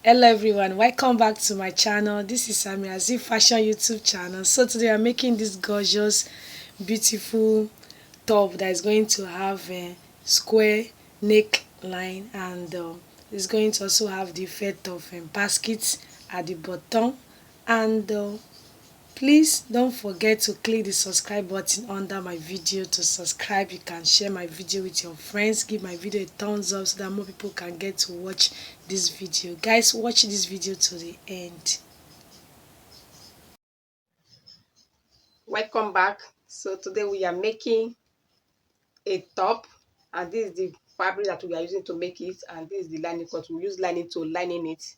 Hello everyone, welcome back to my channel. This is Sami Azif Fashion YouTube channel. So today I'm making this gorgeous, beautiful top that is going to have a square neckline and it's going to also have the effect of baskets at the bottom and please don't forget to click the subscribe button under my video to subscribe. You can share my video with your friends, give my video a thumbs up so that more people can get to watch this video. Guys, watch this video to the end. Welcome back. So today we are making a top, and this is the fabric that we are using to make it, and this is the lining cut. We use lining to lining it,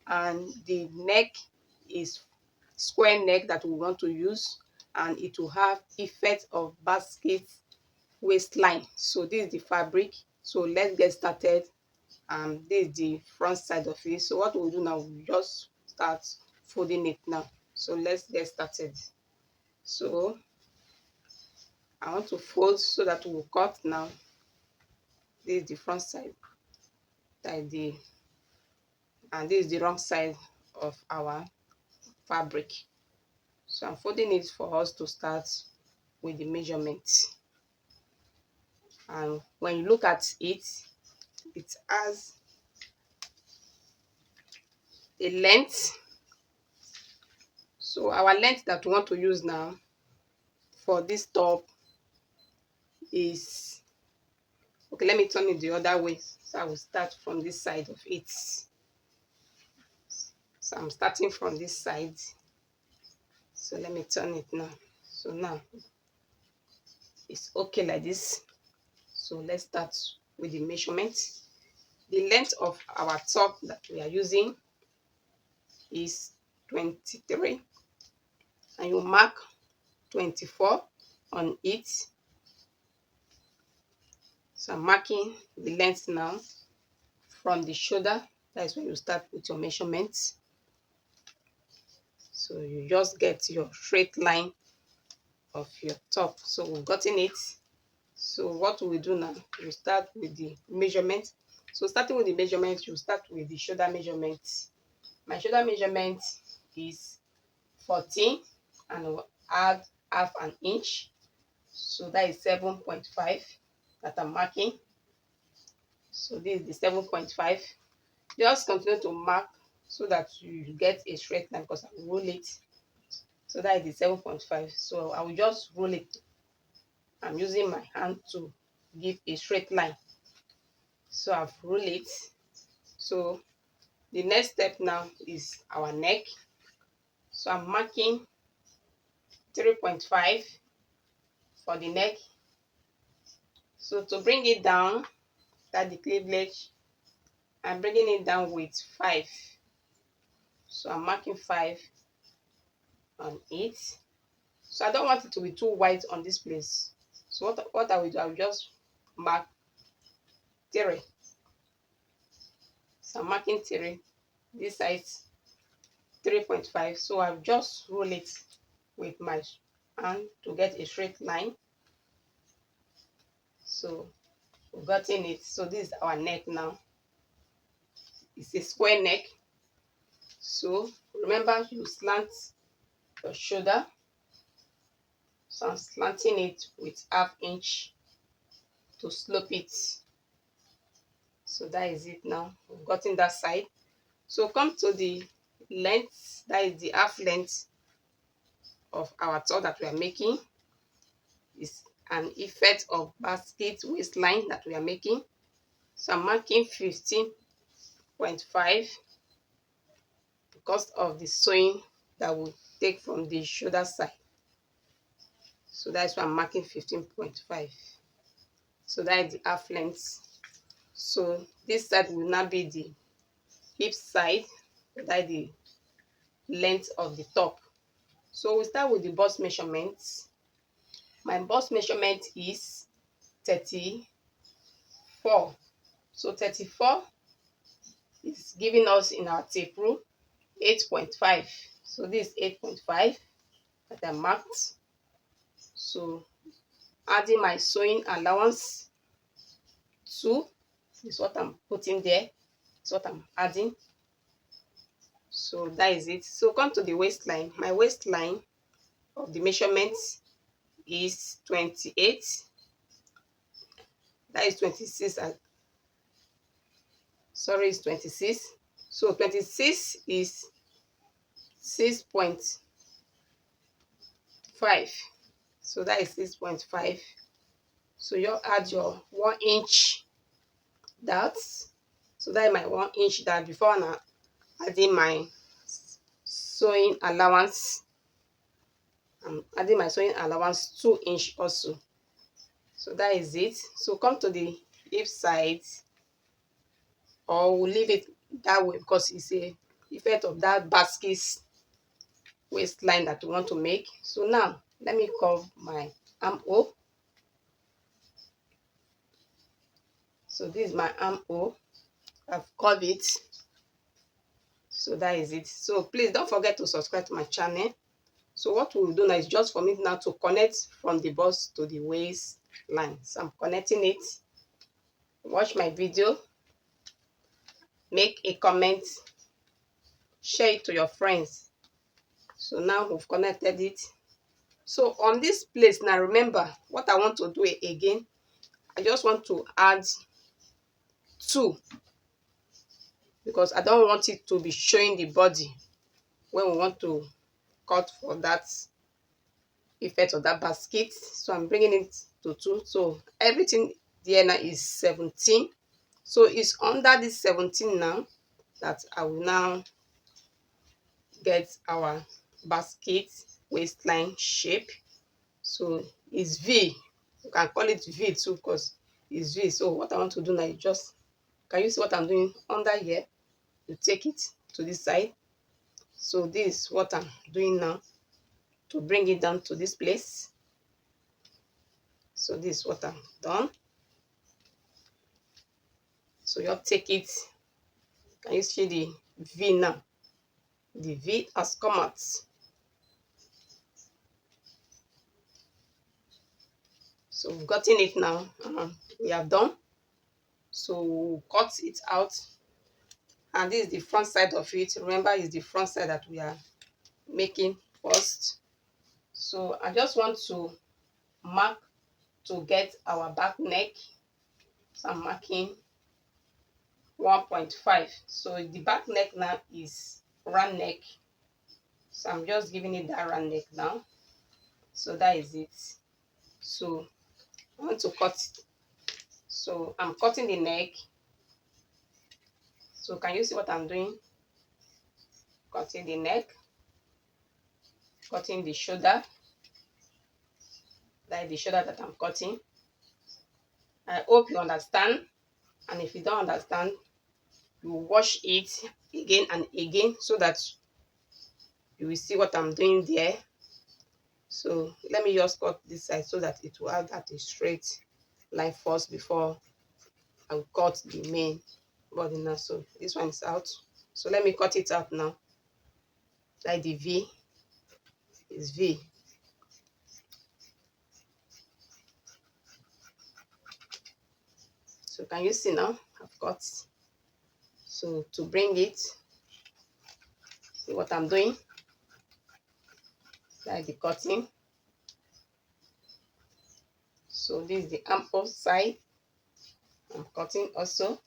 and the neck is square neck that we want to use, and it will have effect of basket waistline. So this is the fabric. So let's get started. This is the front side of it. So what we'll do now, we'll just start folding it now. So let's get started. So I want to fold so that we'll cut now. This is the front side, that is the, and this is the wrong side of our fabric. So I'm folding it for us to start with the measurement. And when you look at it, it has a length. So our length that we want to use now for this top is, okay, let me turn it the other way. So I will start from this side of it. So I'm starting from this side. So let me turn it now. So now it's okay like this. So let's start with the measurement. The length of our top that we are using is 23, and you mark 24 on it. So I'm marking the length now from the shoulder. That is when you start with your measurements. So you just get your straight line of your top. So we've gotten it. So what we do now, you start with the measurement. So starting with the measurement, you start with the shoulder measurement. My shoulder measurement is 14, and I'll add half an inch. So that is 7.5 that I'm marking. So this is the 7.5. Just continue to mark so that you get a straight line, because I will roll it. So that is the 7.5. So I will just roll it. I'm using my hand to give a straight line. So I've rolled it. So the next step now is our neck. So I'm marking 3.5 for the neck. So to bring it down, that the cleavage, I'm bringing it down with 5. So I'm marking 5 on it. So I don't want it to be too white on this place. So what I will do, I will just mark 3. So I'm marking 3. This side 3.5. So I've just roll it with my hand to get a straight line. So we've gotten it. So this is our neck now. It's a square neck. So remember, you slant your shoulder. So I'm slanting it with half inch to slope it. So that is it now. We've gotten that side. So come to the length, that is the half length of our top that we are making. It's an effect of basket waistline that we are making. So I'm marking 15.5 because of the sewing that will take from the shoulder side. So that's why I'm marking 15.5. So that is the half length. So this side will now be the hip side. That is the length of the top. So we start with the bust measurement. My bust measurement is 34. So 34 is giving us in our tape rule 8.5. So this is 8.5 that I marked. So adding my sewing allowance 2 is what I'm putting there. Is what I'm adding. So that is it. So come to the waistline. My waistline of the measurement is 28. That is 26. Sorry, it's 26. So 26 is 6.5. So that is 6.5. So you add your 1 inch dart. So that is my 1 inch dart before now adding my sewing allowance. I'm adding my sewing allowance 2 inch also. So that is it. So come to the hip side, or we'll leave it that way because it's a effect of that basket waistline that we want to make. So now let me curve my armhole. So this is my armhole. I've curved it. So that is it. So please don't forget to subscribe to my channel. So what we'll do now is just for me now to connect from the bust to the waistline. So I'm connecting it. Watch my video, make a comment, share it to your friends. So now we've connected it. So on this place now, remember what I want to do again. I just want to add 2 because I don't want it to be showing the body when we want to cut for that effect of that basket. So I'm bringing it to 2. So everything there now is 17. So it's under this 17 now that I will now get our basket waistline shape. So it's V. You can call it V too because it's V. So what I want to do now is just, can you see what I'm doing under here? You take it to this side. So this is what I'm doing now to bring it down to this place. So this is what I've done. So you take it. Can you see the V now? The V has come out. So we've gotten it now. We are done. So we'll cut it out. And this is the front side of it. Remember, it's the front side that we are making first. So I just want to mark to get our back neck. So I'm marking 1.5. So the back neck now is round neck. So I'm just giving it that round neck now. So that is it. So I want to cut it. So I'm cutting the neck. So can you see what I'm doing? Cutting the neck, cutting the shoulder. That is the shoulder that I'm cutting. I hope you understand. And if you don't understand, you watch it again and again so that you will see what I'm doing there. So let me just cut this side so that it will have that a straight line first before I will cut the main body now. So this one is out. So let me cut it out now. Like the V is V. So can you see now? I've cut. So to bring it, see what I'm doing? Like the cutting. So this is the armhole side. I'm cutting also.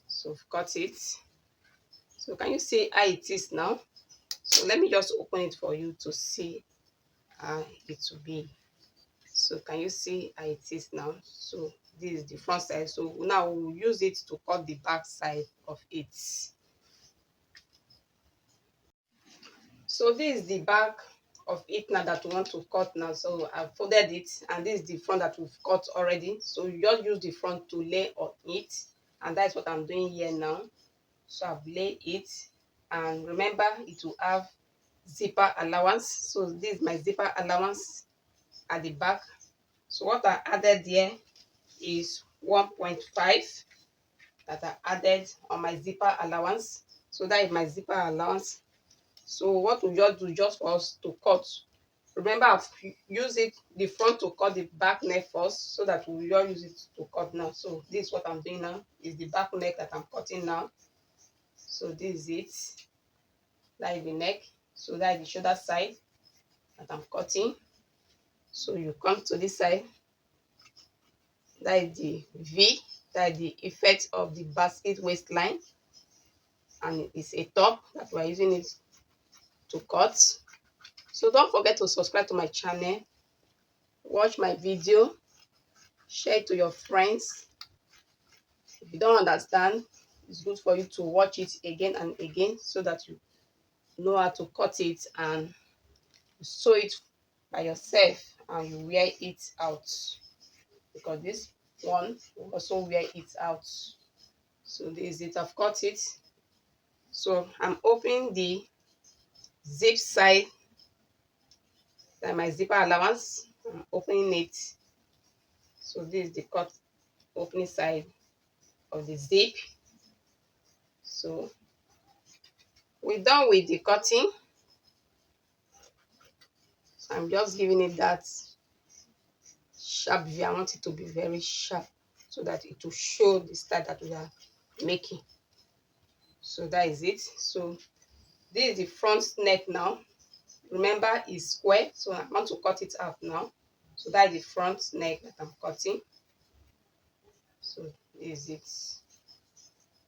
So I've cut it. So can you see how it is now? So let me just open it for you to see how it will be. So can you see how it is now? So this is the front side. So now we'll use it to cut the back side of it. So this is the back of it now that we want to cut now. So I've folded it, and this is the front that we've cut already. So you just use the front to lay on it, and that's what I'm doing here now. So I've laid it, and remember it will have zipper allowance. So this is my zipper allowance at the back. So what I added here is 1.5 that I added on my zipper allowance. So that is my zipper allowance. So what we just do just for us to cut Remember, I've used it the front to cut the back neck first, so that we will use it to cut now. So this is what I'm doing now, is the back neck that I'm cutting now. So this is it. That is the neck. So that is the shoulder side that I'm cutting. So you come to this side. That is the V. That is the effect of the basket waistline, and it's a top that we're using it to cut. So don't forget to subscribe to my channel, watch my video, share it to your friends. If you don't understand, it's good for you to watch it again and again, so that you know how to cut it and sew it by yourself, and you wear it out, because this one will also wear it out. So this is it. I've cut it. So I'm opening the zip side, that my zipper allowance. I'm opening it. So this is the cut opening side of the zip. So we're done with the cutting. So I'm just giving it that sharp view. I want it to be very sharp, so that it will show the style that we are making. So that is it. So this is the front neck now. Remember, it's square, so I want to cut it out now. So that is the front neck that I'm cutting. So this is it.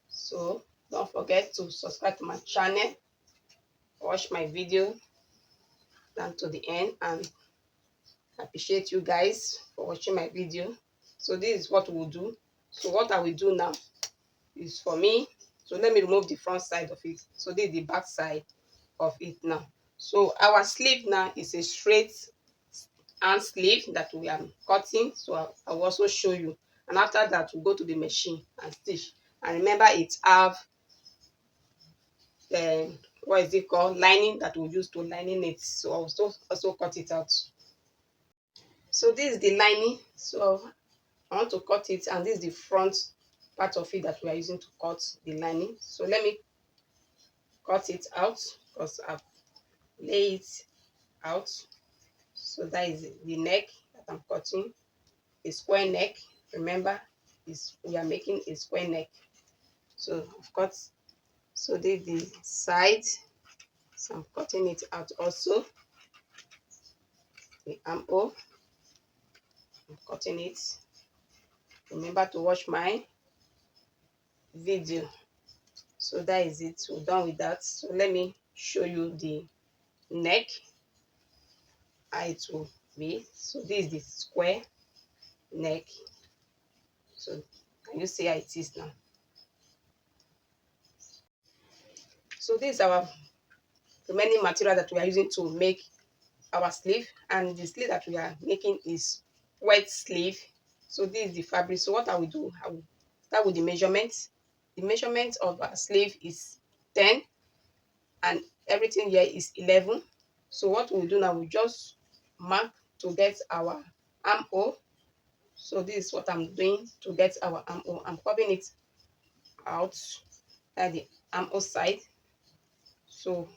So don't forget to subscribe to my channel, watch my video down to the end, and I appreciate you guys for watching my video. So this is what we'll do. So what I will do now is, for me, so let me remove the front side of it. So this is the back side of it now. So our sleeve now is a straight hand sleeve that we are cutting. So I will also show you, and after that we'll go to the machine and stitch. And remember, it have what is it called, lining, that we use to lining it. So I'll also cut it out. So this is the lining. So I want to cut it, and this is the front part of it that we are using to cut the lining. So let me cut it out, because I've laid it out. So that is the neck that I'm cutting, a square neck. Remember, we are making a square neck. So I've cut. So this is the side. So I'm cutting it out also. The armhole, I'm cutting it. Remember to watch my video. So that is it. We're done with that. So let me show you the neck, how it will be. So this is the square neck. So can you see how it is now? So this is our remaining material that we are using to make our sleeve, and the sleeve that we are making is wet sleeve. So this is the fabric. So what I will do, I will start with the measurement. The measurement of our sleeve is 10, and everything here is 11. So what we'll do now, we just mark to get our armhole. So this is what I'm doing to get our armhole. I'm curving it out at the armhole side. So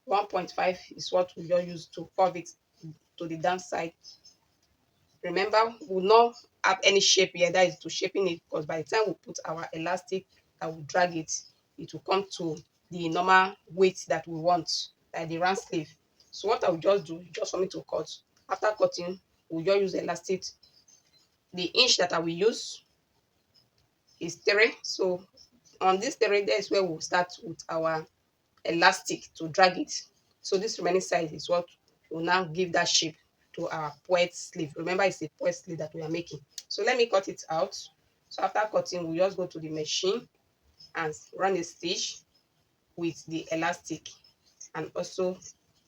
1.5 is what we just use to curve it to the down side. Remember, we'll not have any shape here, that is to shaping it, because by the time we put our elastic that will drag it, it will come to the normal weight that we want, like the round sleeve. So what I will just do, just for me to cut. After cutting, we'll just use elastic. The inch that I will use is 3. So on this 3, that is where we'll start with our elastic to drag it. So this remaining side is what will now give that shape to our poet sleeve. Remember, it's a poet sleeve that we are making. So let me cut it out. So after cutting, we just go to the machine and run a stitch with the elastic, and also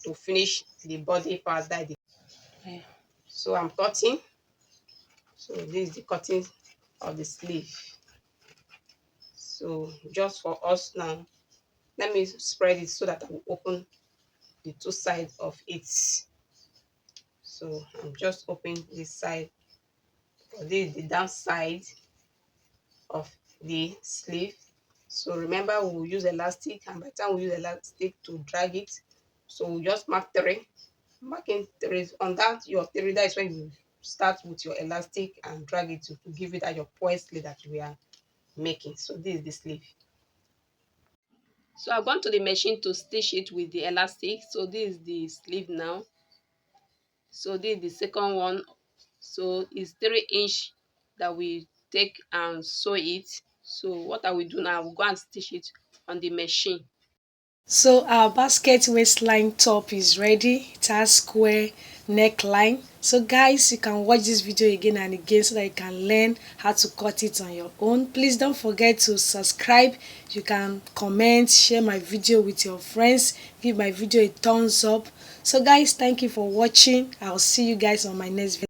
to finish the body part that Yeah. so I'm cutting. So this is the cutting of the sleeve. So just for us now, let me spread it so that I will open the two sides of it. So I'm just opening this side. This is the down side of the sleeve. So remember, we will use elastic, and by the time we use elastic to drag it, so we just mark 3. marking three. On that your three, that is when you start with your elastic and drag it to give it that your point sleeve that we are making. So this is the sleeve. So I've gone to the machine to stitch it with the elastic. So this is the sleeve now. So this is the second one. So it's 3 inch that we take and sew it. So what I will do now, I will go and stitch it on the machine. So our basket waistline top is ready. It has square neckline. So guys, you can watch this video again and again so that you can learn how to cut it on your own. Please don't forget to subscribe. You can comment, share my video with your friends, give my video a thumbs up. So guys, thank you for watching. I'll see you guys on my next video.